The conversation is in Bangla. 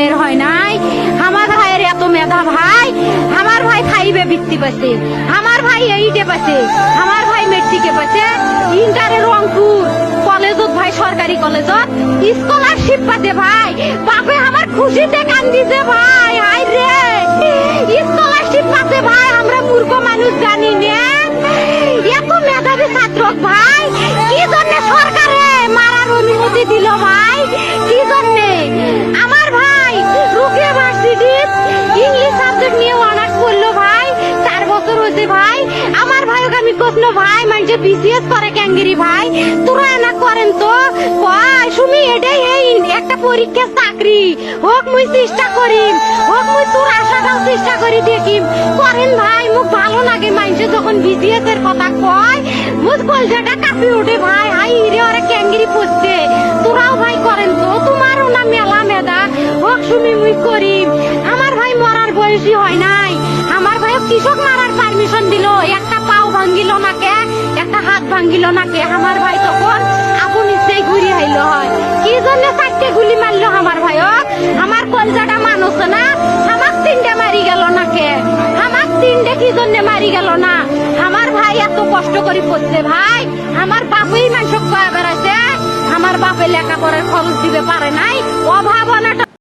ভাইয়ের হয় নাই। আমার ভাইয়ের এত মেধা ভাই, আমার ভাই খাইবে বৃত্তি পাচ্ছে, আমার ভাই এইটে পাচ্ছে, আমার ভাই মেট্রিকে পাচ্ছে, ইন্টারে রংপুর কলেজত ভাই সরকারি কলেজত স্কলারশিপ পাতে ভাই। বাপে আমার খুশিতে কান্দিছে ভাই, হাই রে স্কলারশিপ পাতে ভাই। আমরা মূর্খ মানুষ জানি না এত মেধাবী ছাত্র ভাই কি জন্য সরকারে মারার অনুমতি দিল ভাই, কি জন্য? আমার ভাই রুকিয়া ভার্সিটির ইংলিশ সাবজেক্ট নিয়ে অনার্স করলো ভাই, 4 বছর হয়েছে ভাই। আমার ভাইকে আমি কখনো ভাই মানে বিসিএস করে ক্যাঙ্গেরি ভাই, তোরা না করেন তো ভাই শুনি এটাই এই একটা পরীক্ষা চাকরি হোক মুই চেষ্টা করিম, হোক মুই তোর আশাটাও চেষ্টা করি দেখিম করেন ভাই। মুখ ভালো লাগে মানুষে যখন বিসিএস এর কথা কয়, মুখ কলজাটা কাঁপি ওঠে ভাই, হাই রে ওরা ক্যাঙ্গেরি পড়ছে। তোরাও ভাই করেন তো, তোমারও না মেলা মেধা, হোক শুনি মুই করিম। আমার ভাই মরার বয়সী হয় নাই, আমার ভাই কৃষক মারার পারমিশন দিল, একটা পাও ভাঙ্গিল নাকে, একটা হাত ভাঙ্গিল নাকে। আমার ভাই তখন আপন ইচ্ছেই ঘুরি আইল হয়, কি জন্য 4টে গুলি মারলো আমার ভাই? আমার কলজাটা মানুষ না, আমার 3টে মারি গেল নাকে, আমার 3টে কি জন্য মারি গেল না? আমার ভাই এত কষ্ট করে পড়ছে ভাই, আমার বাপই মানুষ কয়া বেড়াইছে, আমার বাপে লেখাপড়ার খরচ দিতে পারে নাই, অভাব অনাটন